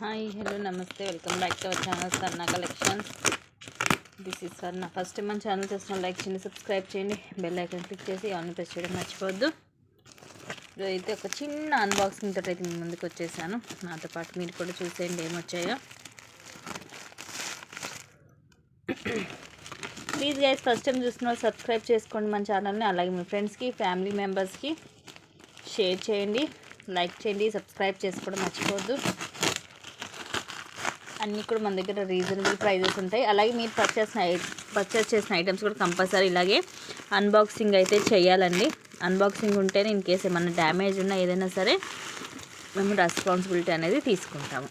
Hi hello నమస్తే welcome back to our channel Sarna collections. This is Sarna. First time మన channel చేసిన like చేయండి, subscribe చేయండి, బెల్ ఐకాన్ క్లిక్ చేసి ఆన్ ప్రెస్ చేయడం మర్చిపోవద్దు. అయితే ఒక చిన్న అన్బాక్సింగ్ తోటి అయితే మీ ముందుకు వచ్చేసాను. నాతో పాటు మీరు కూడా చూసేయండి ఏమొచ్చాయో. ప్లీజ్ గైస్, ఫస్ట్ టైం చూస్తున్న వాళ్ళు సబ్స్క్రైబ్ చేసుకోండి మన ఛానల్ని. అలాగే మీ ఫ్రెండ్స్కి, ఫ్యామిలీ మెంబర్స్కి షేర్ చేయండి, లైక్ చేయండి, సబ్స్క్రైబ్ చేసుకోవడం మర్చిపోవద్దు. అన్నీ కూడా మన దగ్గర రీజనబుల్ ప్రైజెస్ ఉంటాయి. అలాగే మీరు పర్చేస్ చేసిన ఐటమ్స్ కూడా కంపల్సరీ ఇలాగే అన్బాక్సింగ్ అయితే చేయాలండి. అన్బాక్సింగ్ ఉంటేనే ఇన్ కేస్ ఏమన్నా డ్యామేజ్ ఉన్నా ఏదైనా సరే మేము రెస్పాన్సిబిలిటీ అనేది తీసుకుంటాము.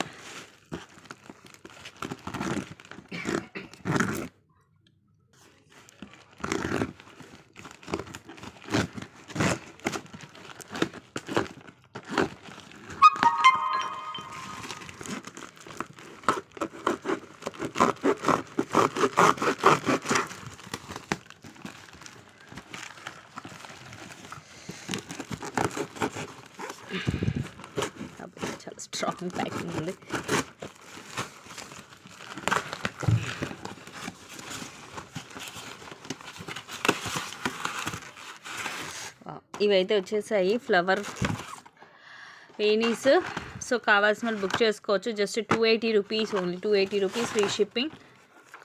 చాలా స్ట్రాంగ్ ప్యాకింగ్ ఉంది. ఇవైతే వచ్చేసాయి ఫ్లవర్ పెనీస్. సో కావాల్సిన వాళ్ళు బుక్ చేసుకోవచ్చు. Just 280 rupees, only 280 rupees, free shipping.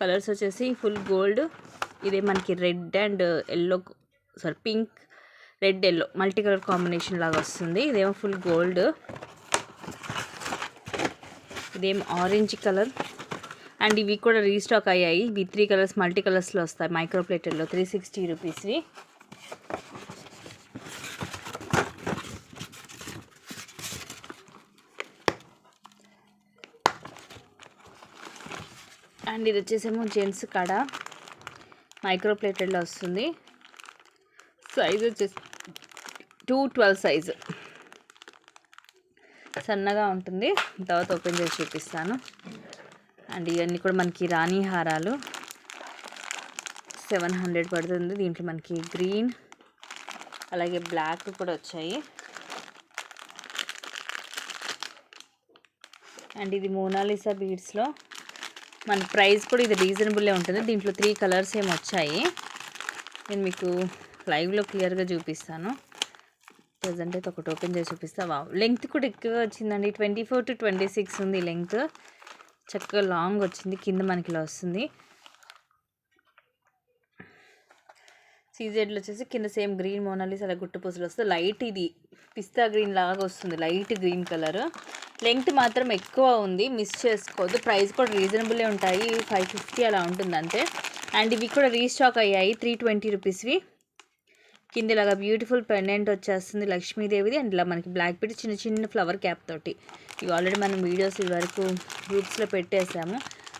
Colours వచ్చేసి ఫుల్ గోల్డ్, ఇదే మనకి red and yellow, pink, red, yellow multi colour combination లాగా వస్తుంది. ఇదేమో ఫుల్ గోల్డ్, ఇదేమో ఆరెంజ్ కలర్. అండ్ ఇవి కూడా రీస్టాక్ అయ్యాయి. ఇవి 3 కలర్స్ మల్టీ కలర్స్లో వస్తాయి మైక్రో ప్లేటర్లో. 360 రూపీస్వి. అండ్ ఇది వచ్చేసేమో జెంట్స్ కాడ మైక్రో ప్లేటెడ్లో వస్తుంది. సైజ్ వచ్చేసి 212 సైజు, సన్నగా ఉంటుంది. తర్వాత ఓపెన్ చేసి చూపిస్తాను. అండ్ ఇవన్నీ కూడా మనకి రాణి హారాలు 700 పడుతుంది. దీంట్లో మనకి గ్రీన్ అలాగే బ్లాక్ కూడా వచ్చాయి. అండ్ ఇది మోనాలిసా బీడ్స్లో మన ప్రైస్ కూడా ఇది రీజనబుల్లే ఉంటుంది. దీంట్లో 3 కలర్స్ ఏమి వచ్చాయి. నేను మీకు లైవ్లో క్లియర్గా చూపిస్తాను. ప్రజెంట్ అయితే ఒకటి ఓపెన్ చేసి చూపిస్తా. వావ్, లెంగ్త్ కూడా ఎక్కువగా వచ్చిందండి. 24 to 26 ఉంది లెంగ్త్. చక్కగా లాంగ్ వచ్చింది. కింద మనకి ఇలా వస్తుంది. సీజెడ్లో వచ్చేసి కింద సేమ్ గ్రీన్ మోనాలిస్ అలా గుట్టు పూసలు వస్తుంది. లైట్ ఇది పిస్తా గ్రీన్ లాగా వస్తుంది, లైట్ గ్రీన్ కలర్. లెంగ్త్ మాత్రం ఎక్కువ ఉంది, మిస్ చేసుకోవద్దు. ప్రైస్ కూడా రీజనబుల్లే ఉంటాయి, 550 అలా ఉంటుంది అంతే. అండ్ ఇవి కూడా రీస్టాక్ అయ్యాయి 320 రూపీస్వి. కింద ఇలాగా బ్యూటిఫుల్ పెండెంట్ వచ్చేస్తుంది లక్ష్మీదేవిది. అండ్ ఇలా మనకి బ్లాక్ పెట్టి చిన్న చిన్న ఫ్లవర్ క్యాప్ తోటి. ఇవి ఆల్రెడీ మనం వీడియోస్ వరకు గ్రూప్స్లో పెట్టేసాము.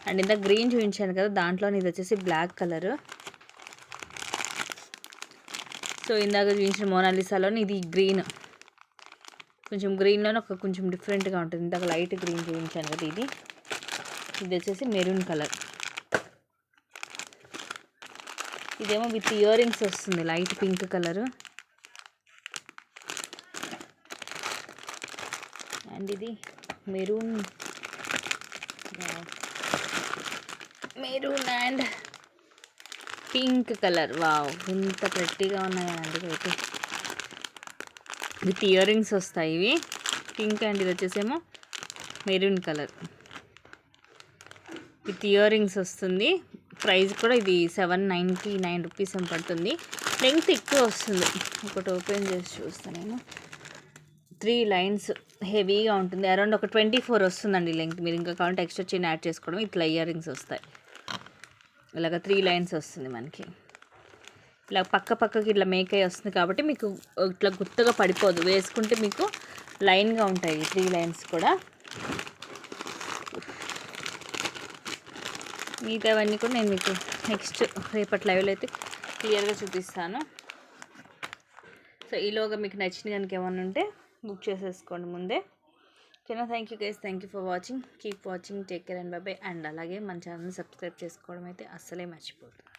అండ్ ఇంత గ్రీన్ చూపించాను కదా, దాంట్లో ఇది వచ్చేసి బ్లాక్ కలర్. సో ఇందాక చూపించిన మోనాలిసాలోని ఇది గ్రీన్, కొంచెం గ్రీన్లోనే కొంచెం డిఫరెంట్గా ఉంటుంది. ఇందాక లైట్ గ్రీన్ చూపించాను కదా, ఇది వచ్చేసి మెరూన్ కలర్. ఇదేమో విత్ ఇయర్ రింగ్స్ వస్తుంది, లైట్ పింక్ కలర్. అండ్ ఇది maroon and pink colour. Wow, ఇంత ప్రెట్టీగా ఉన్నాయండి. అయితే విత్ ఇయర్ రింగ్స్ వస్తాయి ఇవి, పింక్. అండ్ ఇది వచ్చేసేమో maroon colour with earrings వస్తుంది. ప్రైస్ కూడా ఇది 799 రూపీస్ అని పడుతుంది. లెంగ్త్ ఎక్కువ వస్తుంది. ఒకటి ఓపెన్ చేసి చూస్తాను నేను. 3 లైన్స్ హెవీగా ఉంటుంది. అరౌండ్ ఒక 24 వస్తుందండి లెంగ్త్. మీరు ఇంకా కావాలంటే ఎక్స్ట్రా చైన్ యాడ్ చేసుకోవడం. ఇట్లా ఇయర్ రింగ్స్ వస్తాయి. ఇలాగ 3 లైన్స్ వస్తుంది మనకి. ఇలా పక్కకి ఇట్లా మేక్ అయ్యి వస్తుంది కాబట్టి మీకు ఇట్లా గుర్తుగా పడిపోదు. వేసుకుంటే మీకు లైన్గా ఉంటాయి 3 లైన్స్ కూడా. మిగతావన్నీ కూడా నేను మీకు నెక్స్ట్ రేపటి లైవ్లో అయితే క్లియర్గా చూపిస్తాను. సో ఈలోగా మీకు నచ్చిన కనుక ఏమన్నా ఉంటే బుక్ చేసేసుకోండి ముందే. ఓకేనా? Thank you guys, thank you for watching. Keep watching, take care and bye. And అలాగే మన ఛానల్ని సబ్స్క్రైబ్ చేసుకోవడం అయితే అస్సలే మర్చిపోతుంది.